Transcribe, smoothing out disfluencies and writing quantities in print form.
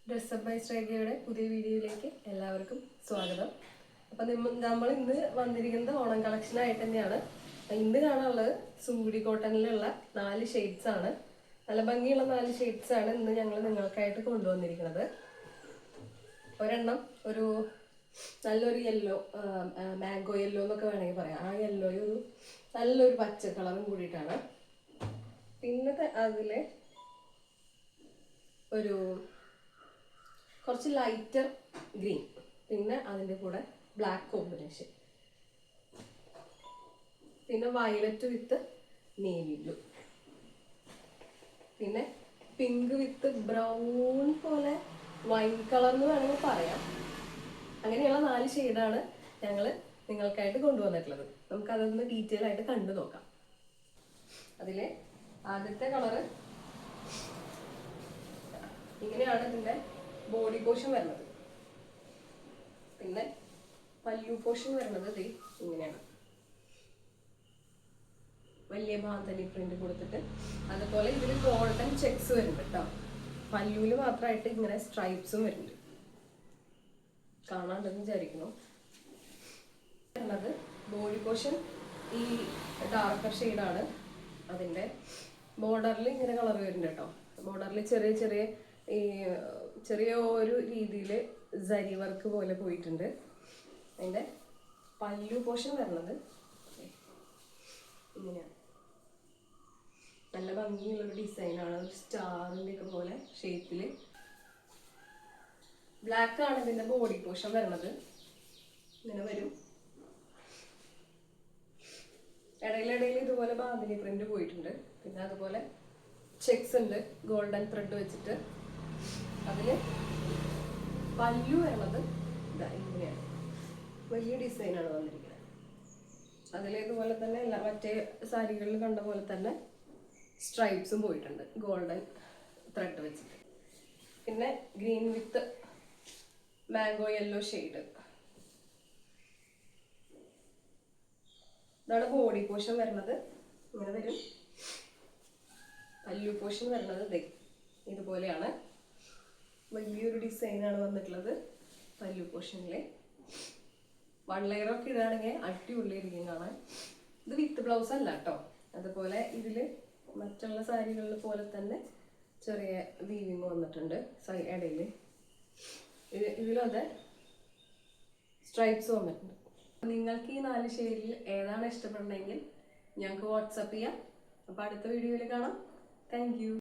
Dress up by ശ്രേയയുടെ പുതിയ വീഡിയോയിലേക്ക് എല്ലാവർക്കും സ്വാഗതം. അപ്പം നമ്മൾ ഇന്ന് വന്നിരിക്കുന്നത് ഓണം കളക്ഷനായിട്ട് തന്നെയാണ്. ഇന്ന് കാണാനുള്ളത് സുങ്കുടി കോട്ടണിലുള്ള 4 ഷെയ്ഡ്സ് ആണ്. നല്ല ഭംഗിയുള്ള 4 ഷെയ്ഡ്സ് ആണ് ഇന്ന് ഞങ്ങൾ നിങ്ങൾക്കായിട്ട് കൊണ്ടുവന്നിരിക്കുന്നത്. ഒരെണ്ണം ഒരു നല്ലൊരു യെല്ലോ, മാംഗോ യെല്ലോ എന്നൊക്കെ വേണമെങ്കിൽ പറയാം. ആ യെല്ലോയും ഒരു നല്ലൊരു പച്ച കളറും കൂടിയിട്ടാണ്. പിന്നെ അതിലെ ഒരു കുറച്ച് ലൈറ്റർ ഗ്രീൻ, പിന്നെ അതിൻ്റെ കൂടെ ബ്ലാക്ക് കോമ്പിനേഷൻ, പിന്നെ വയലറ്റ് വിത്ത് നേവി ബ്ലൂ, പിന്നെ പിങ്ക് വിത്ത് ബ്രൗൺ പോലെ വൈൻ കളർ എന്ന് വേണമെങ്കിൽ പറയാം. അങ്ങനെയുള്ള 4 ഷെയ്ഡാണ് ഞങ്ങൾ നിങ്ങൾക്കായിട്ട് കൊണ്ടുവന്നിട്ടുള്ളത്. നമുക്കതൊന്ന് ഡീറ്റെയിൽ ആയിട്ട് കണ്ടു നോക്കാം. അതിലെ ആദ്യത്തെ കളറ് ഇങ്ങനെയാണ് ഇതിൻ്റെ ബോഡി പോർഷൻ വരുന്നത്. പിന്നെ പല്ലു പോർഷൻ വരുന്നത് ഇങ്ങനെയാണ്, വലിയ ബാന്തനി പ്രിന്റ് കൊടുത്തിട്ട്. അതുപോലെ ഇതിൽ ഗോൾഡൻ ചെക്സ് വരുന്നുണ്ട് കേട്ടോ. പല്ലുവിൽ മാത്രമായിട്ട് ഇങ്ങനെ സ്ട്രൈപ്സും വരുന്നുണ്ട്. കാണാണ്ടെന്ന് വിചാരിക്കുന്നു. വരുന്നത് ബോഡി പോർഷൻ ഈ ഡാർക്കർ ഷെയ്ഡാണ്. അതിൻ്റെ ബോർഡറിൽ ഇങ്ങനെ കളർ വരുന്നുണ്ട് കേട്ടോ. ബോർഡറിൽ ചെറിയ ഒരു രീതിയിൽ സരി വർക്ക് പോലെ പോയിട്ടുണ്ട്. അതിൻ്റെ പല്ലു പോർഷൻ വരുന്നത് ഇങ്ങനെയാണ്. നല്ല ഭംഗിയുള്ളൊരു ഡിസൈനാണ്. ഒരു സ്റ്റാറിൻ്റെ ഒക്കെ പോലെ ഷേപ്പിൽ. ബ്ലാക്ക് ആണ് ഇതിൻ്റെ ബോഡി പോർഷൻ വരുന്നത്. ഇങ്ങനെ വരും. ഇടയിലിടയിൽ ഇതുപോലെ ബാന്തിനി പ്രിന്റ് പോയിട്ടുണ്ട്. പിന്നെ അതുപോലെ ചെക്സ് ഉണ്ട് ഗോൾഡൻ ത്രെഡ് വെച്ചിട്ട്. അതിൽ പല്ലു വരുന്നത് ഇങ്ങനെയാണ്. വലിയ ഡിസൈനാണ് വന്നിരിക്കുന്നത്. അതിലേതുപോലെ തന്നെ മറ്റേ സാരികളിൽ കണ്ട പോലെ തന്നെ സ്ട്രൈപ്സും പോയിട്ടുണ്ട് ഗോൾഡൻ ത്രെഡ് വെച്ചിട്ട്. പിന്നെ ഗ്രീൻ വിത്ത് മാംഗോ യെല്ലോ ഷെയ്ഡ്. ഇതാണ് ബോഡി പോർഷൻ വരുന്നത്. ഇങ്ങനെ വരും. പല്ലു പോർഷൻ വരുന്നത് ഇതുപോലെയാണ്. വലിയൊരു ഡിസൈനാണ് വന്നിട്ടുള്ളത് പല്ലു പോർഷനിൽ. 1 ലെയർ ഒക്കെ ഇടുകയാണെങ്കിൽ അടിപൊളിയായിരിക്കും കാണാൻ. ഇത് വിത്ത് ബ്ലൗസ് അല്ല കേട്ടോ. അതുപോലെ ഇതിൽ മറ്റുള്ള സാരികളിൽ പോലെ തന്നെ ചെറിയ വീവിങ് വന്നിട്ടുണ്ട് ഇടയിൽ. ഇതിലത് സ്ട്രൈപ്സ് വന്നിട്ടുണ്ട്. നിങ്ങൾക്ക് ഈ 4 ഷെയ്ഡിൽ ഏതാണ് ഇഷ്ടപ്പെടണമെങ്കിൽ ഞങ്ങൾക്ക് വാട്സപ്പ് ചെയ്യാം. അപ്പോൾ അടുത്ത വീഡിയോയിൽ കാണാം. Thank you.